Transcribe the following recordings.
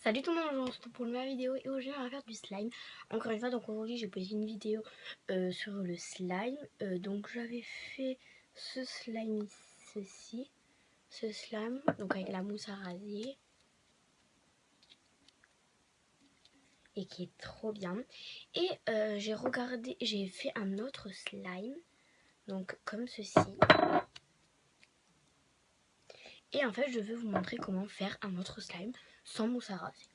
Salut tout le monde, on se retrouve pour une nouvelle vidéo et aujourd'hui on va faire du slime. Encore une fois, donc aujourd'hui j'ai posé une vidéo sur le slime. Donc j'avais fait ce slime ici, ce slime, donc avec la mousse à raser. Et qui est trop bien. Et j'ai fait un autre slime, donc comme ceci. Et en fait je vais vous montrer comment faire un autre slime sans mousse à raser.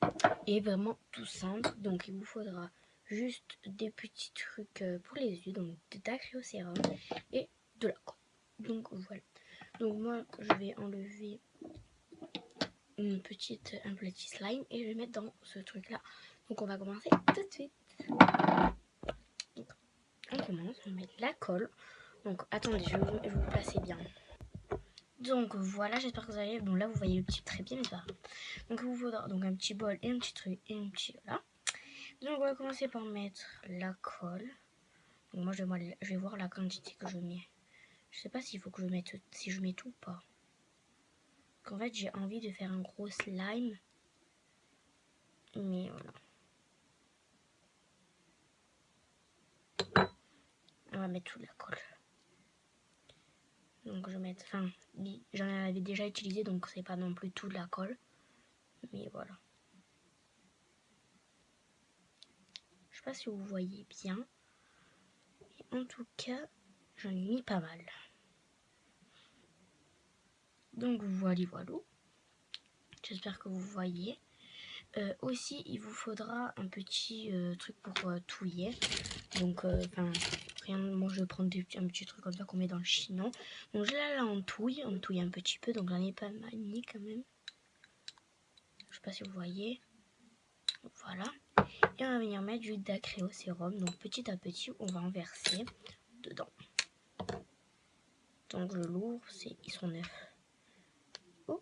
Et vraiment tout simple, donc il vous faudra juste des petits trucs pour les yeux, donc de dacryocérum et de la colle. Donc voilà. Donc moi je vais enlever un petit slime et je vais mettre dans ce truc là. Donc on va commencer tout de suite. Donc, on commence, on met de la colle. Donc attendez, je vais vous placer bien. Donc voilà, j'espère que vous allez. Bon là vous voyez le petit trépied, mais ça. Donc il vous faudra donc un petit bol et un petit truc et un petit voilà. Donc on va commencer par mettre la colle. Donc moi je vais voir la quantité que je mets. Je sais pas s'il faut que je mette, si je mets tout ou pas. En fait j'ai envie de faire un gros slime. Mais voilà. On va mettre toute la colle. Donc je vais mettre, enfin j'en avais déjà utilisé donc c'est pas non plus toute la colle. Mais voilà. Je sais pas si vous voyez bien. Et en tout cas j'en ai mis pas mal. Donc voilà. J'espère que vous voyez. Aussi il vous faudra un petit truc pour touiller. Donc rien, moi je vais prendre un petit truc comme ça qu'on met dans le chinon. Donc je là on touille un petit peu, donc j'en ai pas mal mis quand même. Je sais pas si vous voyez. Voilà. Et on va venir mettre du dacryocérum. Donc petit à petit on va en verser dedans. Donc je l'ouvre, ils sont neufs. Oh.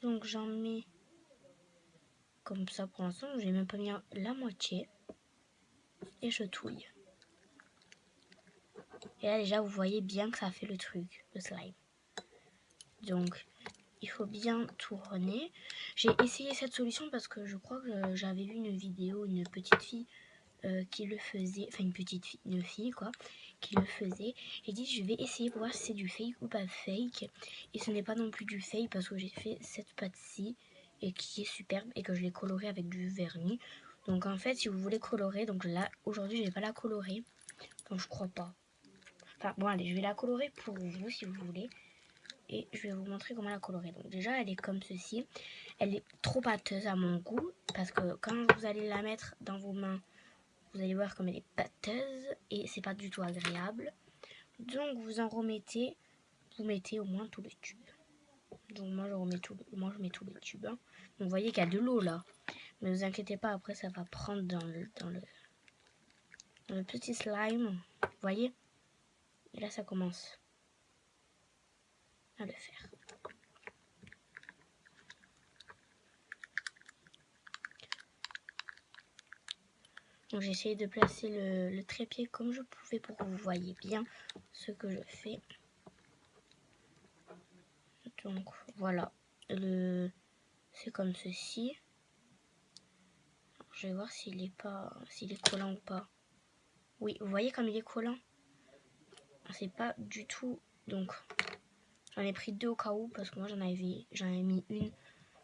Donc j'en mets comme ça pour l'instant, j'ai même pas mis la moitié. Et je touille. Et là déjà vous voyez bien que ça fait le truc, le slime. Donc il faut bien tourner. J'ai essayé cette solution parce que je crois que j'avais vu une vidéo, une petite fille qui le faisait, enfin une fille quoi, qui le faisait. J'ai dit je vais essayer pour voir si c'est du fake ou pas fake. Et ce n'est pas non plus du fake parce que j'ai fait cette pâte-ci et qui est superbe et que je l'ai colorée avec du vernis. Donc en fait si vous voulez colorer, donc là aujourd'hui je vais pas la colorer, donc je crois pas. Enfin bon allez, je vais la colorer pour vous si vous voulez. Et je vais vous montrer comment la colorer. Donc déjà elle est comme ceci. Elle est trop pâteuse à mon goût. Parce que quand vous allez la mettre dans vos mains, vous allez voir comme elle est pâteuse. Et c'est pas du tout agréable. Donc vous en remettez. Vous mettez au moins tout le tube. Donc moi je mets tout le tube. Hein. Donc vous voyez qu'il y a de l'eau là. Mais vous inquiétez pas, après ça va prendre dans le petit slime. Vous voyez. Et là ça commence à le faire. Donc j'ai essayé de placer le trépied comme je pouvais pour que vous voyez bien ce que je fais. Donc voilà, c'est comme ceci. Alors, je vais voir s'il est collant ou pas. Oui, vous voyez comme il est collant. C'est pas du tout. Donc j'en ai pris deux au cas où parce que moi j'en avais mis une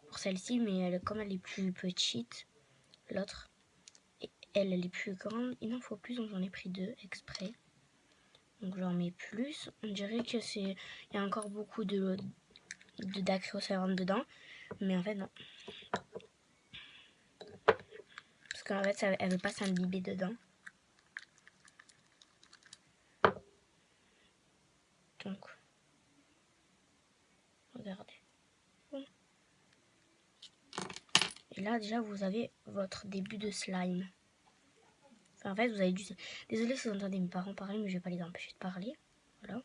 pour celle-ci, mais comme elle est plus petite, l'autre, elle est plus grande. Il en faut plus, donc j'en ai pris deux exprès. Donc j'en mets plus. On dirait que il y a encore beaucoup de dacryocérum dedans, mais en fait non. Parce qu'en fait elle veut pas s'imbiber dedans. Donc regardez. Et là déjà vous avez votre début de slime. Enfin, en fait vous avez du... Désolée si vous entendez mes parents parler, mais je vais pas les empêcher de parler. Voilà.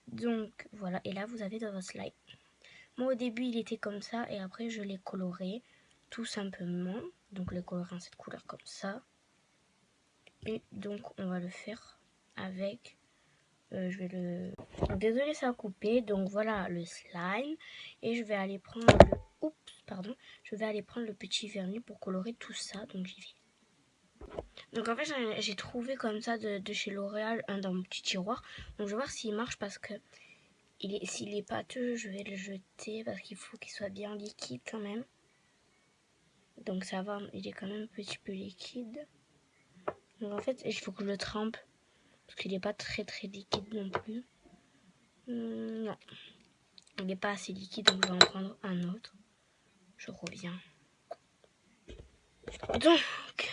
Donc voilà, et là vous avez de votre slime. Moi au début il était comme ça et après je l'ai coloré tout simplement. Donc le colorer en cette couleur comme ça. Et donc on va le faire avec... je vais le... Donc, désolé ça a coupé. Donc voilà le slime. Et je vais aller prendre le... Oups, pardon, je vais aller prendre le petit vernis pour colorer tout ça. Donc j'y vais. Donc en fait j'ai trouvé comme ça de chez L'Oréal un dans mon petit tiroir. Donc je vais voir s'il marche parce que s'il est pâteux, je vais le jeter parce qu'il faut qu'il soit bien liquide quand même. Donc ça va, il est quand même un petit peu liquide. Donc en fait il faut que je le trempe parce qu'il n'est pas très liquide non plus. Non, il n'est pas assez liquide, donc je vais en prendre un autre. Je reviens. Donc,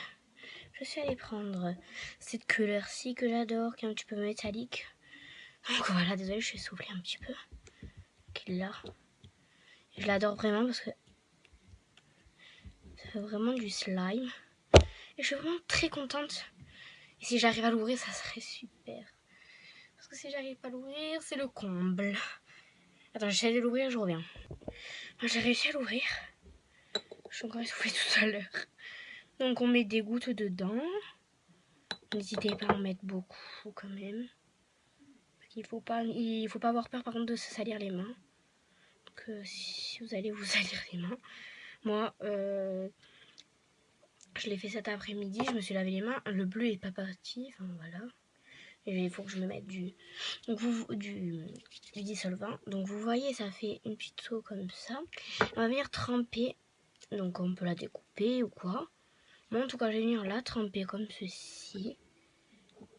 je suis allée prendre cette couleur-ci que j'adore, qui est un petit peu métallique. Donc voilà, désolée, je suis essoufflée un petit peu. Qui est là. Je l'adore vraiment parce que ça fait vraiment du slime. Et je suis vraiment très contente. Et si j'arrive à l'ouvrir, ça serait super. Parce que si j'arrive pas à l'ouvrir, c'est le comble. Attends, j'essaie de l'ouvrir, je reviens. J'ai réussi à l'ouvrir. Je suis encore essoufflée tout à l'heure. Donc on met des gouttes dedans. N'hésitez pas à en mettre beaucoup quand même. Parce qu'il faut pas avoir peur par contre de se salir les mains. Donc si vous allez vous salir les mains. Moi, je l'ai fait cet après-midi. Je me suis lavé les mains. Le bleu est pas parti. Enfin voilà. Et il faut que je me mette du dissolvant. Donc vous voyez, ça fait une petite eau comme ça. On va venir tremper. Donc on peut la découper ou quoi. Moi en tout cas, je vais venir la tremper comme ceci.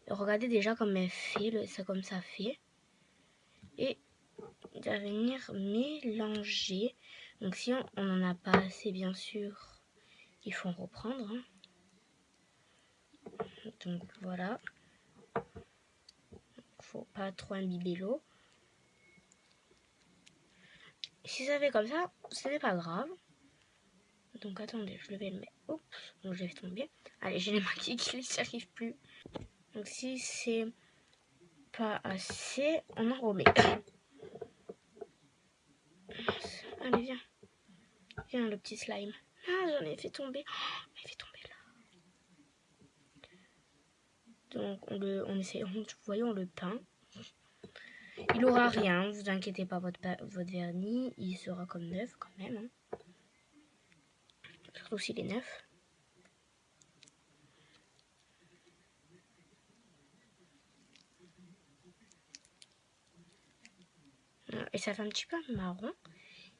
Regardez déjà comme elle fait, ça comme ça fait. Et on va venir mélanger. Donc si on n'en a pas assez, bien sûr, il faut en reprendre. Hein. Donc voilà. Faut pas trop imbiber l'eau. Si ça fait comme ça, ce n'est pas grave. Donc attendez, je vais le mettre. Oups, donc je l'ai fait tomber. Allez, j'ai les mains qui glissent, j'y arrive plus. Donc si c'est pas assez, on en remet. Allez, viens. Viens, le petit slime. Ah, j'en ai fait tomber. Oh, j'en ai fait tomber là. Donc on essaie, vous voyez, on le peint. Il aura rien, vous inquiétez pas, votre vernis, il sera comme neuf quand même. Hein. Surtout s'il est neuf. Et ça fait un petit peu un marron.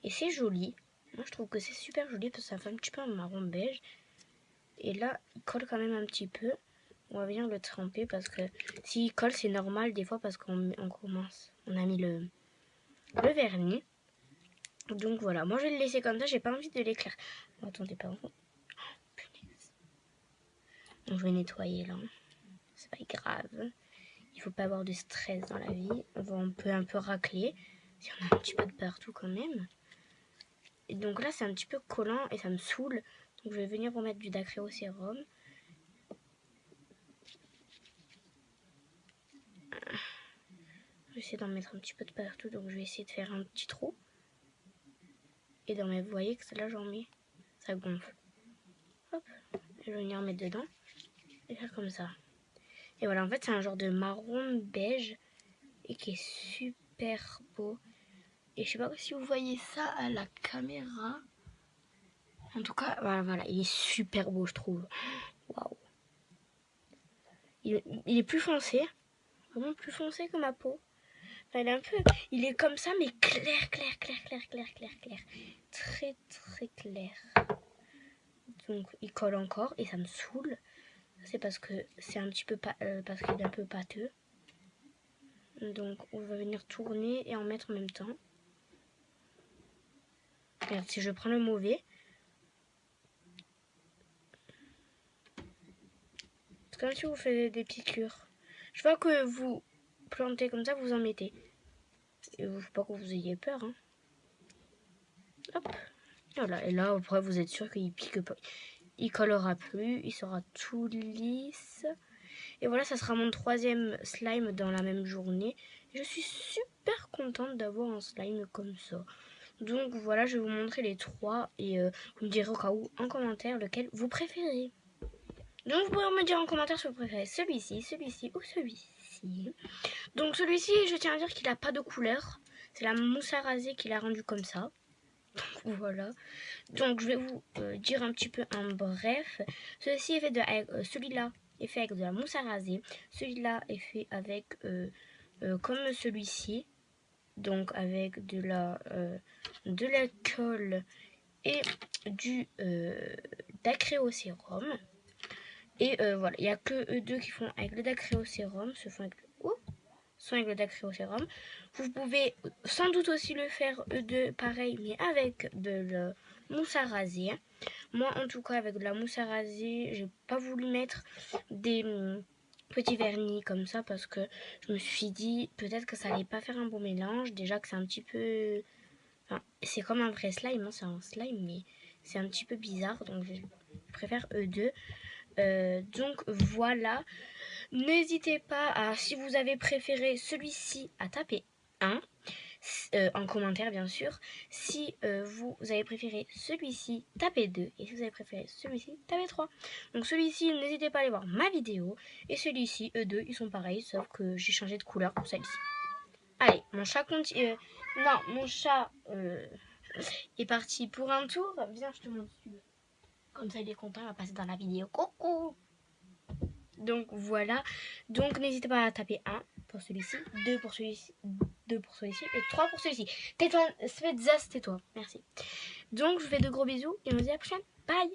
Et c'est joli. Moi je trouve que c'est super joli parce que ça fait un petit peu un marron beige. Et là, il colle quand même un petit peu. On va venir le tremper parce que s'il colle, c'est normal des fois parce qu'on commence. On a mis le vernis. Donc voilà, moi je vais le laisser comme ça, j'ai pas envie de l'éclairer. Attendez, pardon. Oh, punaise. Donc je vais nettoyer là. C'est pas grave. Il faut pas avoir de stress dans la vie. On peut un peu racler. Si on a un petit peu de partout quand même. Et donc là c'est un petit peu collant et ça me saoule. Donc je vais venir remettre du dacrylosérum. Je vais essayer d'en mettre un petit peu de partout. Donc je vais essayer de faire un petit trou. Et dans mes, vous voyez que là j'en mets. Ça gonfle. Hop. Je vais venir mettre dedans. Et faire comme ça. Et voilà, en fait c'est un genre de marron beige. Et qui est super beau. Et je sais pas si vous voyez ça à la caméra. En tout cas, voilà, il est super beau, je trouve. Waouh. Il est plus foncé. Vraiment plus foncé que ma peau. Enfin, il est comme ça, mais clair. Très clair. Donc, il colle encore et ça me saoule. C'est parce que c'est un petit peu parce qu'il est un peu pâteux. Donc, on va venir tourner et en mettre en même temps. Regarde, si je prends le mauvais. C'est comme si vous faites des piqûres. Je vois que vous plantez comme ça, vous en mettez. Et il ne faut pas que vous ayez peur. Hein. Hop. Voilà. Et là, après, vous êtes sûr qu'il pique pas. Il collera plus. Il sera tout lisse. Et voilà, ça sera mon 3e slime dans la même journée. Je suis super contente d'avoir un slime comme ça. Donc voilà, je vais vous montrer les 3. Et vous me direz au cas où en commentaire lequel vous préférez. Donc vous pouvez me dire en commentaire si vous préférez celui-ci ou celui-ci. Donc celui-ci, je tiens à dire qu'il n'a pas de couleur. C'est la mousse à raser qui l'a rendu comme ça. Voilà. Donc je vais vous dire un petit peu en bref. Ceci est fait celui-là est fait avec de la mousse à raser. Celui-là est fait avec comme celui-ci. Donc avec de la colle et du dacryocérum. Et voilà, il n'y a que eux deux qui font avec le dacryocérum, sont avec le dacryocérum. Vous pouvez sans doute aussi le faire eux deux pareil, mais avec de la mousse à raser. Moi en tout cas avec de la mousse à raser, j'ai pas voulu mettre des petits vernis comme ça parce que je me suis dit peut-être que ça allait pas faire un bon mélange. Déjà que c'est un petit peu... Enfin, c'est comme un vrai slime, hein, c'est un slime mais c'est un petit peu bizarre donc je préfère eux deux. Donc voilà, n'hésitez pas à, si vous avez préféré celui-ci, à taper 1 en commentaire bien sûr. Si vous avez préféré celui-ci, tapez 2. Et si vous avez préféré celui-ci, tapez 3. Donc celui-ci, n'hésitez pas à aller voir ma vidéo. Et celui-ci, eux deux, ils sont pareils, sauf que j'ai changé de couleur pour celle-ci. Allez, mon chat continue. Non, mon chat est parti pour un tour. Viens, je te montre. Comme ça, il est content, il va passer dans la vidéo. Coucou! Donc voilà. Donc n'hésitez pas à taper 1 pour celui-ci, 2 pour celui-ci, 2 pour celui-ci et 3 pour celui-ci. Tais-toi, tais-toi. Merci. Donc je vous fais de gros bisous et on se dit à la prochaine. Bye!